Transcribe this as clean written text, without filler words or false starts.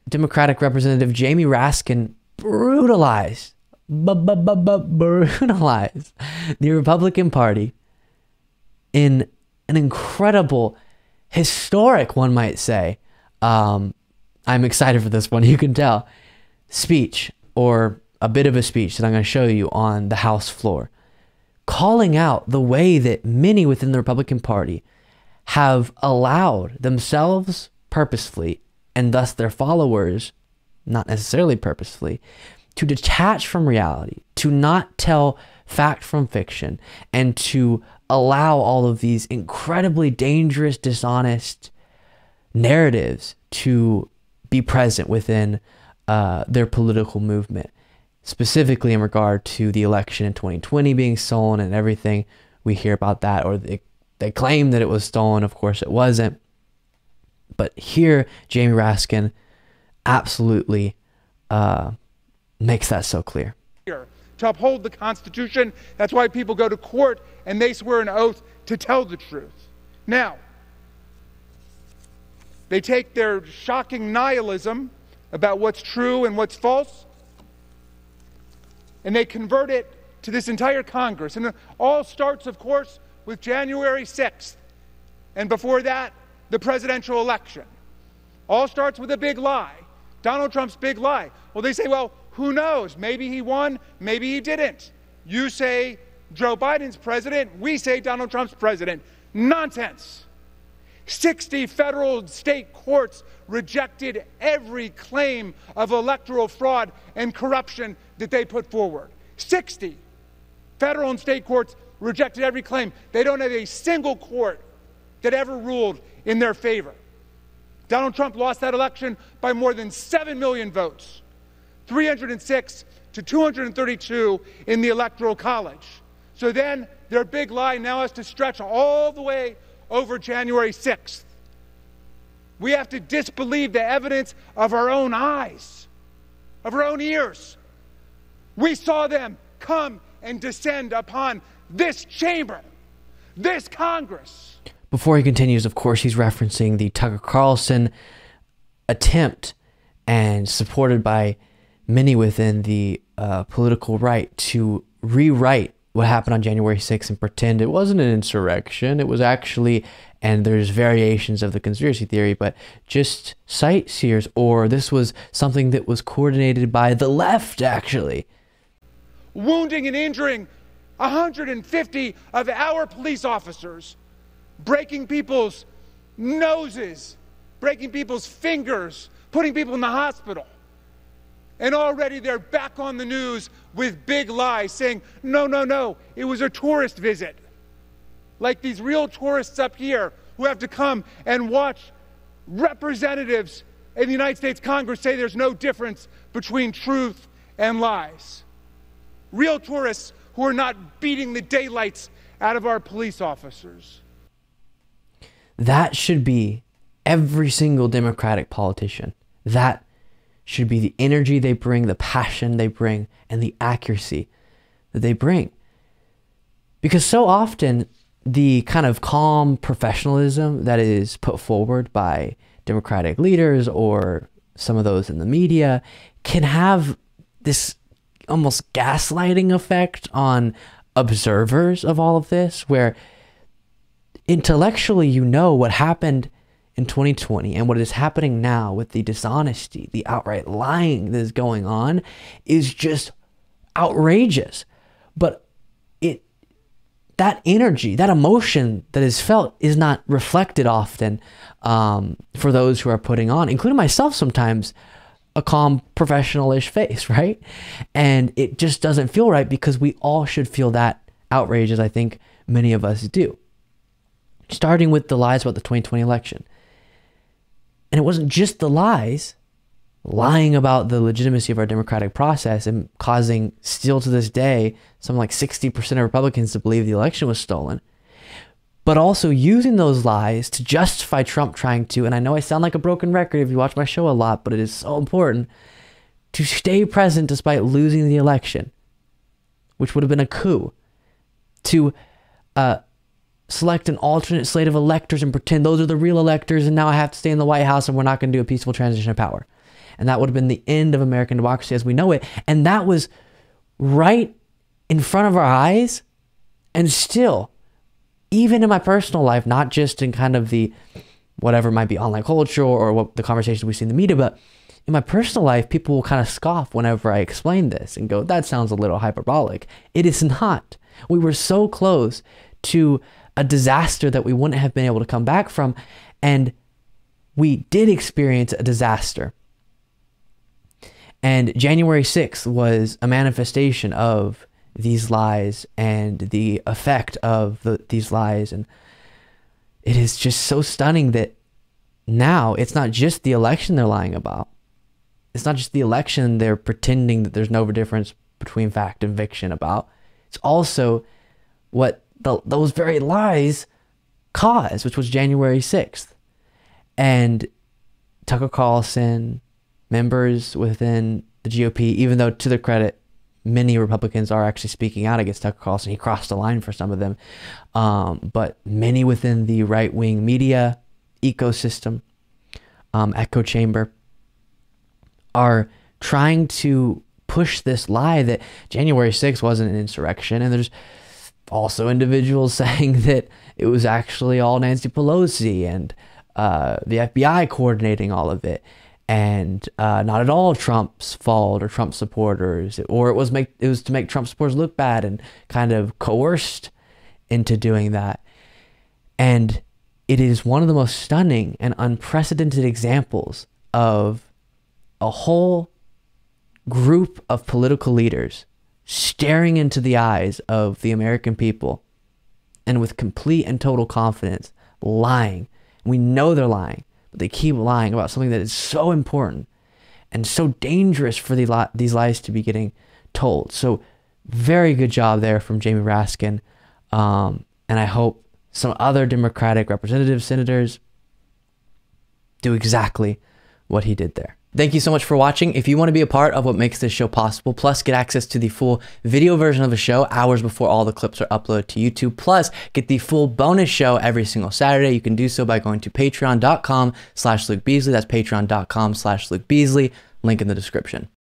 Democratic Representative Jamie Raskin brutalized the Republican Party in an incredible, historic, one might say, I'm excited for this one, you can tell, speech, or a bit of a speech that I'm going to show you on the House floor, calling out the way that many within the Republican Party have allowed themselves purposefully, and thus their followers, not necessarily purposefully, to detach from reality, to not tell fact from fiction, and to allow all of these incredibly dangerous, dishonest narratives to be present within their political movement, specifically in regard to the election in 2020 being stolen and everything we hear about that, or they claim that it was stolen. Of course it wasn't. But here, Jamie Raskin absolutely makes that so clear. To uphold the Constitution, that's why people go to court and they swear an oath to tell the truth. Now, they take their shocking nihilism about what's true and what's false, and they convert it to this entire Congress. And it all starts, of course, with January 6th. And before that, the presidential election. All starts with a big lie. Donald Trump's big lie. Well, they say, well, who knows? Maybe he won, maybe he didn't. You say Joe Biden's president, we say Donald Trump's president. Nonsense. 60 federal and state courts rejected every claim of electoral fraud and corruption that they put forward. 60 federal and state courts rejected every claim. They don't have a single court that ever ruled in their favor. Donald Trump lost that election by more than 7 million votes, 306 to 232 in the Electoral College. So then their big lie now has to stretch all the way over January 6th. We have to disbelieve the evidence of our own eyes, of our own ears. We saw them come and descend upon this chamber, this Congress. Before he continues, of course, he's referencing the Tucker Carlson attempt, and supported by many within the political right, to rewrite what happened on January 6th and pretend it wasn't an insurrection. It was actually, and there's variations of the conspiracy theory, but just sightseers, or this was something that was coordinated by the left, actually. Wounding and injuring 150 of our police officers, breaking people's noses, breaking people's fingers, putting people in the hospital. And already they're back on the news with big lies saying, no, it was a tourist visit. Like these real tourists up here who have to come and watch representatives in the United States Congress say there's no difference between truth and lies. Real tourists who are not beating the daylights out of our police officers. That should be every single Democratic politician. That should be the energy they bring, the passion they bring, and the accuracy that they bring. Because so often, the kind of calm professionalism that is put forward by Democratic leaders or some of those in the media can have this almost gaslighting effect on observers of all of this, where intellectually you know what happened in 2020 and what is happening now with the dishonesty, the outright lying that is going on is just outrageous. But that energy, that emotion that is felt is not reflected often for those who are putting on, including myself sometimes, a calm professional-ish face, right? And it just doesn't feel right, because we all should feel that outrage, as I think many of us do. Starting with the lies about the 2020 election. And it wasn't just the lies, lying about the legitimacy of our democratic process and causing, still to this day, something like 60% of Republicans to believe the election was stolen, but also using those lies to justify Trump trying to, and I know I sound like a broken record if you watch my show a lot, but it is so important, to stay present despite losing the election, which would have been a coup, to select an alternate slate of electors and pretend those are the real electors, and now I have to stay in the White House and we're not going to do a peaceful transition of power. and that would have been the end of American democracy as we know it. And that was right in front of our eyes. And still, even in my personal life, not just in kind of the whatever might be online culture or what the conversations we see in the media, but in my personal life, people will kind of scoff whenever I explain this and go, that sounds a little hyperbolic. It is not. We were so close to a disaster that we wouldn't have been able to come back from. And we did experience a disaster. And January 6th was a manifestation of these lies and the effect of these lies. And it is just so stunning that now it's not just the election they're lying about. It's not just the election they're pretending that there's no difference between fact and fiction about. It's also what those very lies caused, which was January 6th. And Tucker Carlson, members within the GOP, even though to their credit, many Republicans are actually speaking out against Tucker Carlson. He crossed the line for some of them. But many within the right-wing media ecosystem, echo chamber, are trying to push this lie that January 6th wasn't an insurrection. And there's also individuals saying that it was actually all Nancy Pelosi and the FBI coordinating all of it. And not at all Trump's fault or Trump supporters, or it was to make Trump supporters look bad and kind of coerced into doing that. And it is one of the most stunning and unprecedented examples of a whole group of political leaders staring into the eyes of the American people and with complete and total confidence lying. We know they're lying, but they keep lying about something that is so important and so dangerous for these lies to be getting told. So very good job there from Jamie Raskin. And I hope some other Democratic representatives, senators do exactly what he did there. Thank you so much for watching. If you want to be a part of what makes this show possible, plus get access to the full video version of the show hours before all the clips are uploaded to YouTube, plus get the full bonus show every single Saturday, you can do so by going to patreon.com/Luke Beasley. That's patreon.com/Luke Beasley. Link in the description.